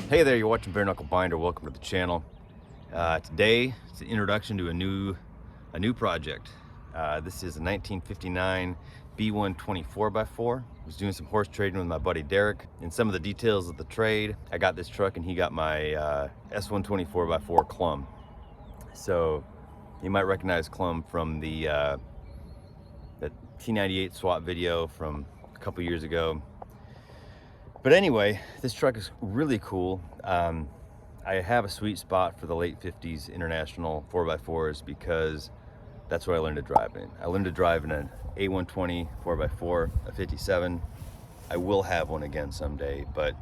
Hey there, you're watching Bare Knuckle Binder. Welcome to the channel. Today, it's an introduction to a new project. This is a 1959 B-120 4x4. I was doing some horse trading with my buddy Derek. In some of the details of the trade, I got this truck and he got my S120 4x4 Clum. So you might recognize Clum from the that T98 swap video from a couple years ago. But anyway, this truck is really cool. I have a sweet spot for the late 50s international 4x4s because that's what I learned to drive in. I learned to drive in an A120 4x4, a 57. I will have one again someday, but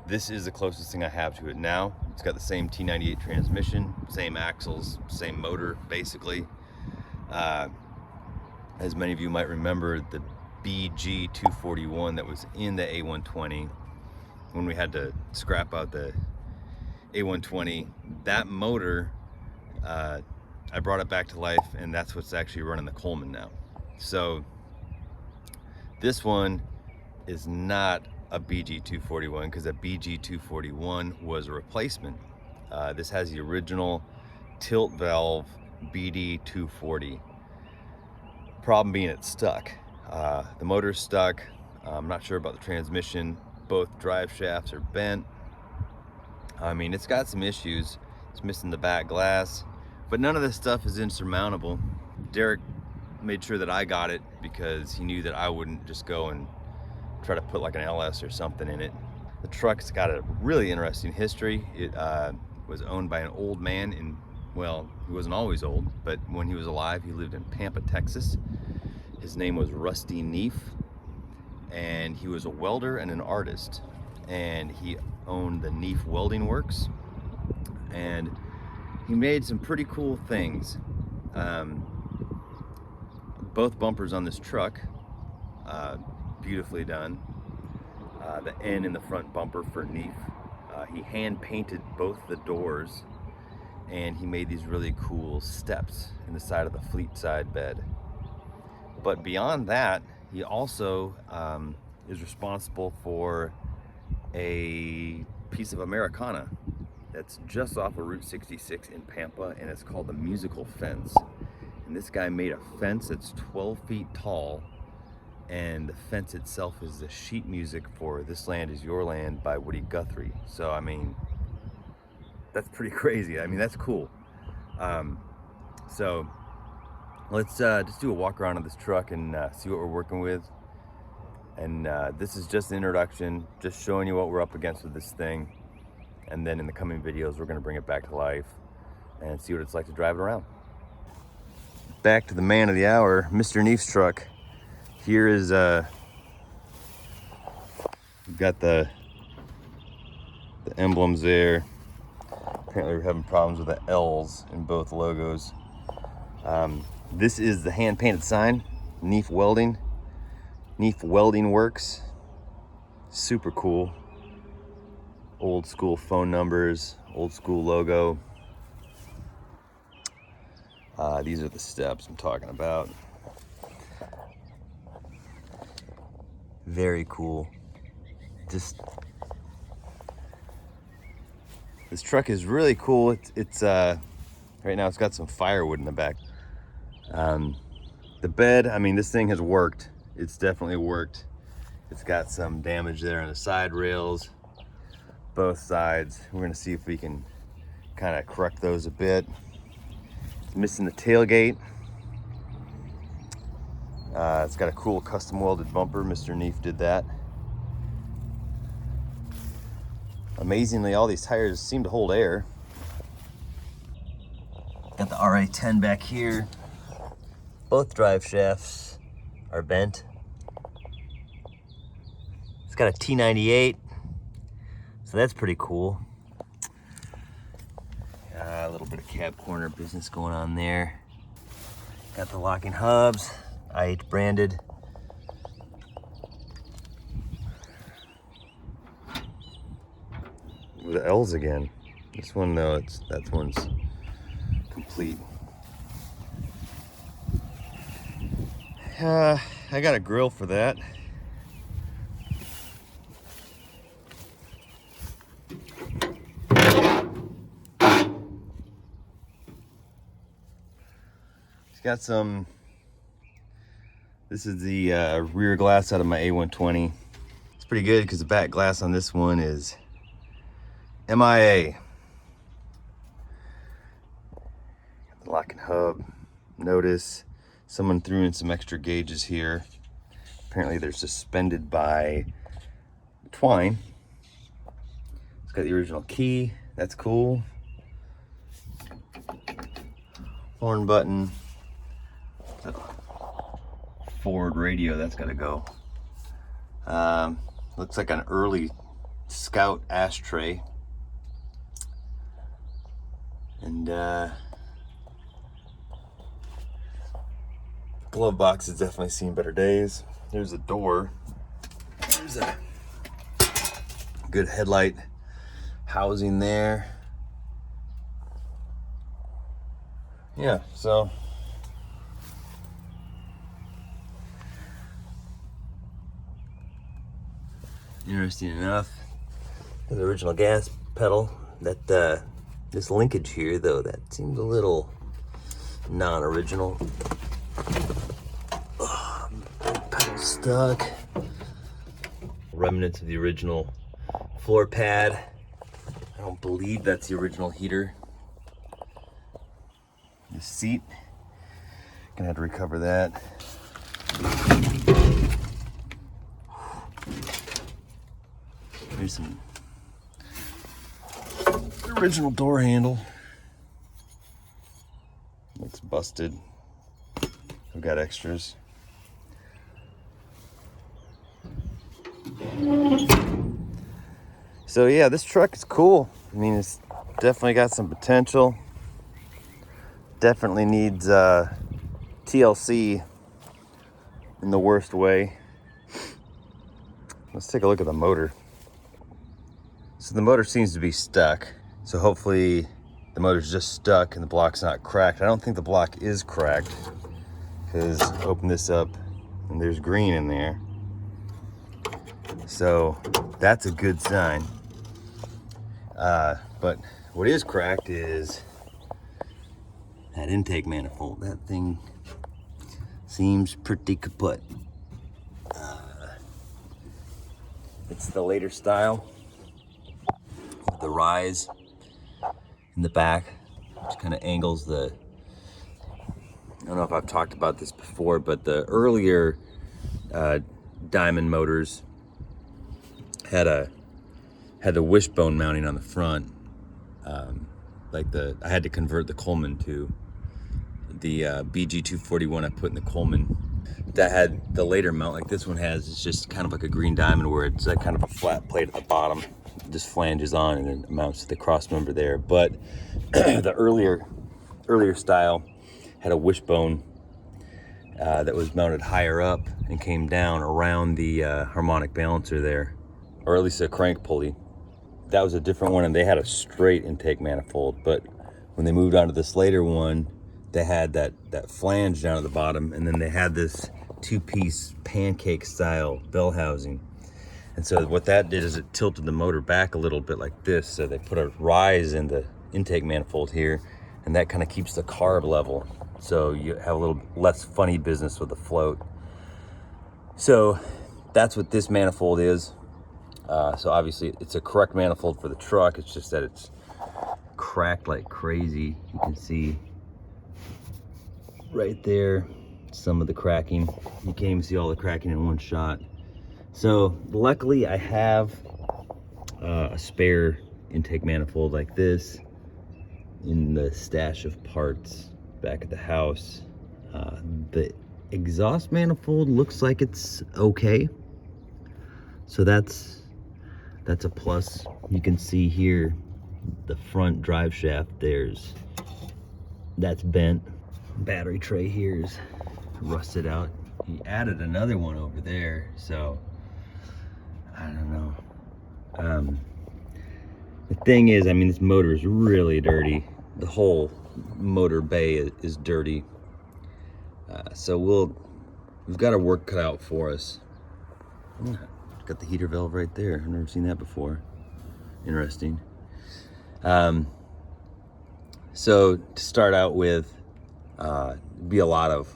this is the closest thing I have to it now. It's got the same T98 transmission, same axles, same motor, basically. As many of you might remember, the BG241 that was in the A120, when we had to scrap out the A120, that motor, I brought it back to life, and that's what's actually running the Coleman now. So this one is not a BG241 because a BG241 was a replacement. This has the original tilt valve BD240. Problem being it's stuck. The motor's stuck. I'm not sure about the transmission. Both drive shafts are bent. I mean, it's got some issues. It's missing the back glass, but none of this stuff is insurmountable. Derek made sure that I got it because he knew that I wouldn't just go and try to put like an LS or something in it. The truck's got a really interesting history. It was owned by an old man in, well, he wasn't always old, but when he was alive, he lived in Pampa, Texas. His name was Rusty Neef, and he was a welder and an artist, and he owned the Neef Welding Works, and he made some pretty cool things. Both bumpers on this truck, beautifully done. The N in the front bumper for Neef. He hand painted both the doors, and he made these really cool steps in the side of the fleet side bed. But beyond that, he also is responsible for a piece of Americana that's just off of Route 66 in Pampa, and it's called the Musical Fence. And this guy made a fence that's 12 feet tall, and the fence itself is the sheet music for This Land Is Your Land by Woody Guthrie. So, I mean, that's pretty crazy. I mean, that's cool. So let's just do a walk around of this truck and see what we're working with. And this is just an introduction, just showing you what we're up against with this thing. And then in the coming videos, we're gonna bring it back to life and see what it's like to drive it around. Back to the man of the hour, Mr. Neef's truck. Here is, we've got the emblems there. Apparently we're having problems with the L's in both logos. This is the hand-painted sign, Neef Welding. Neef Welding Works. Super cool. Old school phone numbers, old school logo. These are the steps I'm talking about. Very cool. Just, this truck is really cool. It's right now it's got some firewood in the back. The bed, I mean, this thing has worked. It's definitely worked. It's got some damage there on the side rails, both sides. We're gonna see if we can kind of correct those a bit. It's missing the tailgate. It's got a cool custom welded bumper. Mr. Neef did that. Amazingly, all these tires seem to hold air. Got the RA10 back here. Both drive shafts are bent. It's got a T98, so that's pretty cool. A little bit of cab corner business going on there. Got the locking hubs, IH branded. With the L's again. This one, no, that one's complete. I got a grill for that. got some, this is the rear glass out of my A120. It's pretty good because the back glass on this one is MIA. Got the locking hub. Notice someone threw in some extra gauges here. Apparently they're suspended by twine. It's got the original key. That's cool. Horn button. Forward radio, that's gotta go. Looks like an early Scout ashtray. And glove box has definitely seen better days. There's a door. There's a good headlight housing there. Yeah, so interesting enough. The original gas pedal. That this linkage here, though, that seems a little non-original. Pedal stuck. Remnants of the original floor pad. I don't believe that's the original heater. The seat, gonna have to recover that. Here's some original door handle. It's busted. We've got extras. So yeah, this truck is cool. I mean, it's definitely got some potential. Definitely needs TLC in the worst way. Let's take a look at the motor. So the motor seems to be stuck. So hopefully the motor's just stuck and the block's not cracked. I don't think the block is cracked because open this up and there's green in there. So that's a good sign. But what is cracked is that intake manifold. That thing seems pretty kaput. It's the later style. The rise in the back, which kind of angles the, I don't know if I've talked about this before, but the earlier Diamond motors had the wishbone mounting on the front. I had to convert the Coleman to the BG241 I put in the Coleman. That had the later mount like this one has. It's just kind of like a green diamond where it's like kind of a flat plate at the bottom. It just flanges on and then mounts to the cross member there. But the earlier style had a wishbone that was mounted higher up and came down around the harmonic balancer there, or at least a crank pulley. That was a different one, and they had a straight intake manifold. But when they moved on to this later one, they had that flange down at the bottom, and then they had this two-piece pancake style bell housing. And so what that did is it tilted the motor back a little bit like this. So they put a rise in the intake manifold here, and that kind of keeps the carb level. So you have a little less funny business with the float. So that's what this manifold is. So obviously it's a correct manifold for the truck. It's just that it's cracked like crazy. You can see right there some of the cracking. You can't even see all the cracking in one shot. So luckily I have a spare intake manifold like this in the stash of parts back at the house. The exhaust manifold looks like it's okay. So that's a plus. You can see here the front drive shaft, that's bent. Battery tray here is rusted out. He added another one over there, so I don't know. The thing is, I mean, this motor is really dirty. The whole motor bay is dirty. So we've got our work cut out for us. Got the heater valve right there. I've never seen that before. Interesting. So to start out with, Be a lot of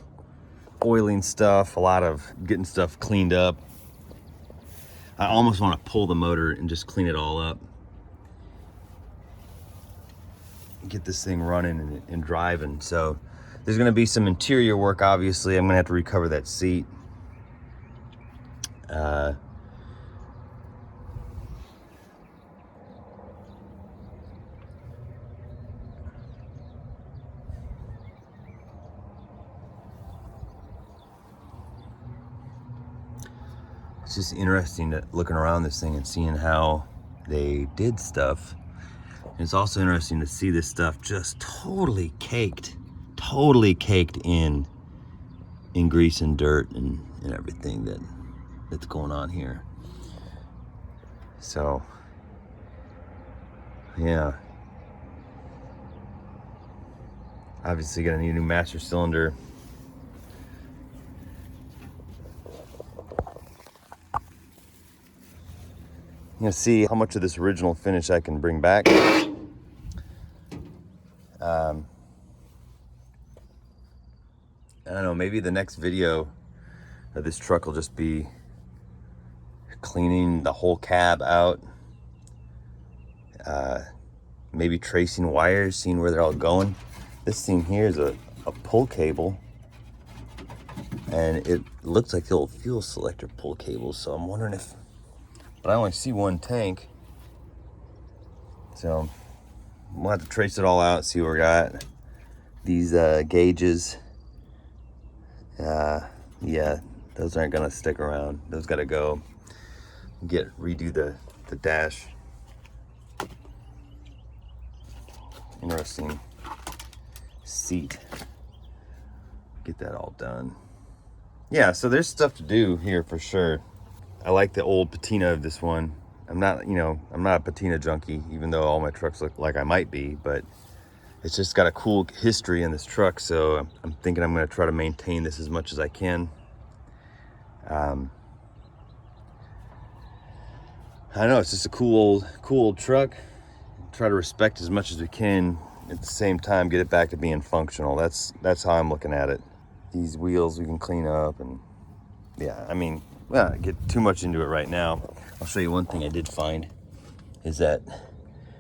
oiling stuff, a lot of getting stuff cleaned up. I almost want to pull the motor and just clean it all up. Get this thing running and driving. So there's going to be some interior work, obviously. I'm going to have to recover that seat. It's just interesting looking around this thing and seeing how they did stuff. And it's also interesting to see this stuff just totally caked in grease and dirt and everything that's going on here. So yeah, obviously gonna need a new master cylinder. I'm gonna see how much of this original finish I can bring back. I don't know, maybe the next video of this truck will just be cleaning the whole cab out, maybe tracing wires, seeing where they're all going. This thing here is a pull cable, and it looks like the old fuel selector pull cable, so I'm wondering if, but I only see one tank, so we'll have to trace it all out, see what we got. These gauges, yeah, those aren't gonna stick around. Those gotta go. Redo the dash. Interesting seat. Get that all done. Yeah, so there's stuff to do here for sure. I like the old patina of this one. I'm not a patina junkie, even though all my trucks look like I might be, but it's just got a cool history in this truck, so I'm thinking I'm gonna try to maintain this as much as I can. I don't know, it's just a cool old truck. Try to respect as much as we can, at the same time get it back to being functional. That's how I'm looking at it. These wheels we can clean up, and yeah, I mean, well, I get too much into it right now. I'll show you one thing I did find, is that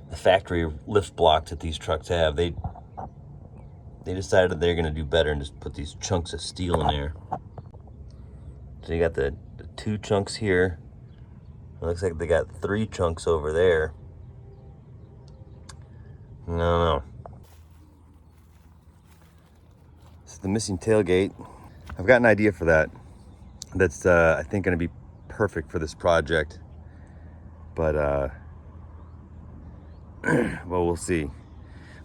the factory lift blocks that these trucks have, they decided they're gonna do better and just put these chunks of steel in there. So you got the two chunks here. It looks like they got 3 chunks over there. No. It's the missing tailgate. I've got an idea for that. That's I think gonna be perfect for this project. But well, we'll see.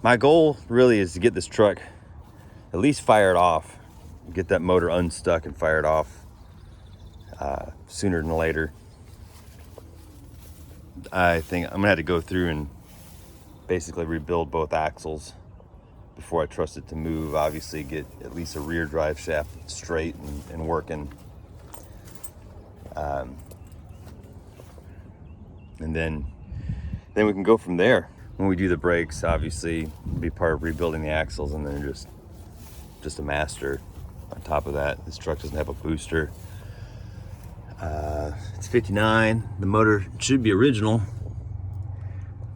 My goal really is to get this truck at least fired off, get that motor unstuck and fired off sooner than later. I think I'm gonna have to go through and basically rebuild both axles before I trust it to move. Obviously get at least a rear drive shaft straight and working. And then we can go from there. When we do the brakes, obviously be part of rebuilding the axles, and then just a master on top of that. This truck doesn't have a booster. It's 59. The motor should be original,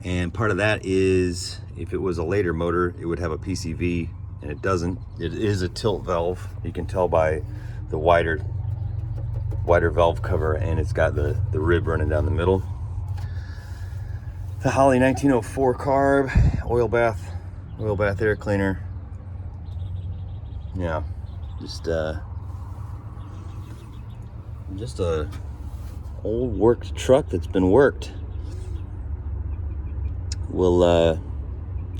and part of that is, if it was a later motor, it would have a PCV, and it doesn't. It is a tilt valve. You can tell by the wider valve cover, and it's got the rib running down the middle. The Holley 1904 carb, oil bath air cleaner. Yeah, just a old worked truck that's been worked. We'll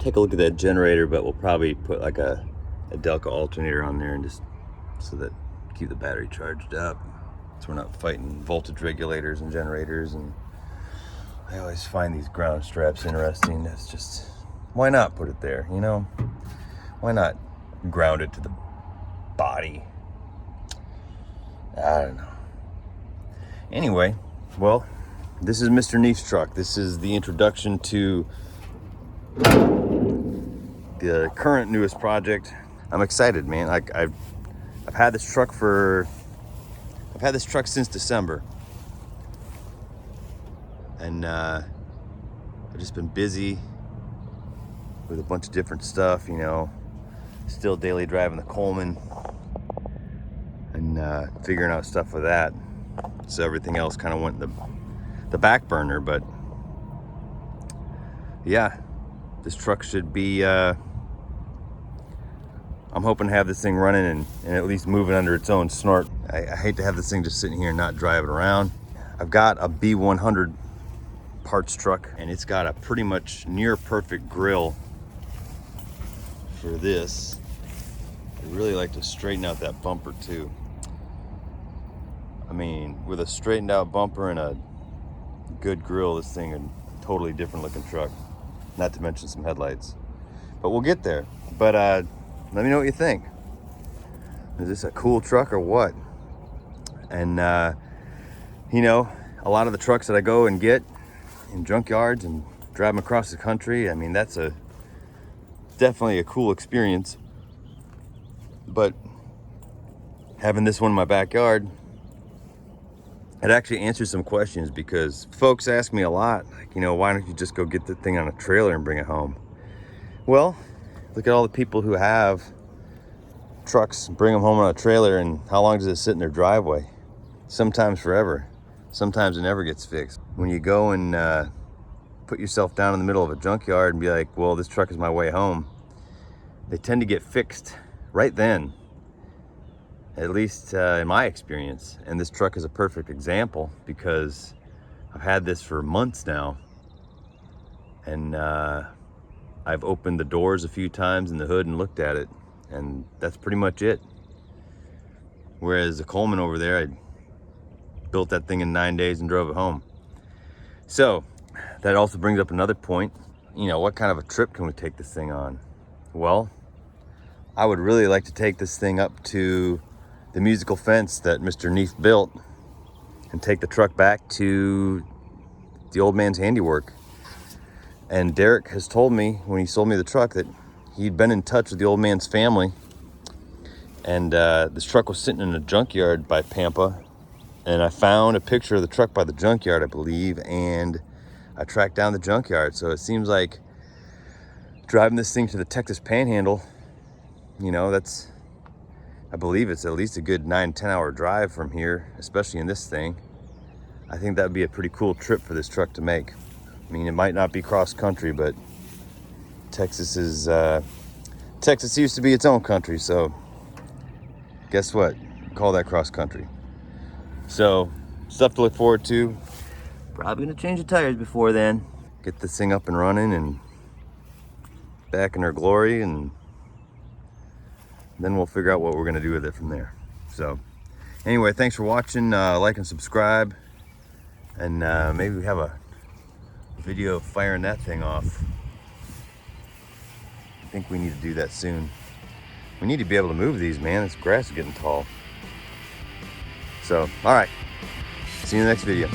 take a look at that generator, but we'll probably put like a Delco alternator on there, and just so that keep the battery charged up, so we're not fighting voltage regulators and generators. And I always find these ground straps interesting. That's just, why not put it there, you know? Why not ground it to the body? I don't know. Anyway, well, this is Mr. Neef's truck. This is the introduction to the current newest project. I'm excited, man. I've had this truck since December, and I've just been busy with a bunch of different stuff, you know. Still daily driving the Coleman and figuring out stuff with that. So everything else kind of went in the back burner, but yeah, this truck should be, I'm hoping to have this thing running and at least moving under its own snort. I hate to have this thing just sitting here and not drive it around. I've got a B-100 parts truck, and it's got a pretty much near perfect grill for this. I'd really like to straighten out that bumper too. I mean, with a straightened out bumper and a good grill, this thing is a totally different looking truck. Not to mention some headlights. But we'll get there. But let me know what you think. Is this a cool truck or what? And you know, a lot of the trucks that I go and get in junkyards and drive them across the country, I mean, that's definitely a cool experience. But having this one in my backyard, it actually answers some questions, because folks ask me a lot, like, you know, why don't you just go get the thing on a trailer and bring it home? Well, look at all the people who have trucks, bring them home on a trailer, and how long does it sit in their driveway? Sometimes forever. Sometimes it never gets fixed. When you go and put yourself down in the middle of a junkyard and be like, well, this truck is my way home, they tend to get fixed right then, at least in my experience. And this truck is a perfect example, because I've had this for months now, and I've opened the doors a few times in the hood and looked at it, and that's pretty much it. Whereas the Coleman over there, I built that thing in 9 days and drove it home. So that also brings up another point. You know, what kind of a trip can we take this thing on? Well, I would really like to take this thing up to the musical fence that Mr. Neef built and take the truck back to the old man's handiwork. And Derek has told me when he sold me the truck that he'd been in touch with the old man's family, and this truck was sitting in a junkyard by Pampa, and I found a picture of the truck by the junkyard, I believe, and I tracked down the junkyard. So it seems like driving this thing to the Texas Panhandle, you know, I believe it's at least a good 9-10 hour drive from here, especially in this thing. I think that would be a pretty cool trip for this truck to make. I mean, it might not be cross country, but Texas used to be its own country, so guess what? Call that cross country. So, stuff to look forward to. Probably gonna change the tires before then. Get this thing up and running and back in her glory, and then we'll figure out what we're gonna do with it from there. So, anyway, thanks for watching. Like and subscribe, and maybe we have a video of firing that thing off. I think we need to do that soon. We need to be able to move these, man. This grass is getting tall. So, all right. See you in the next video.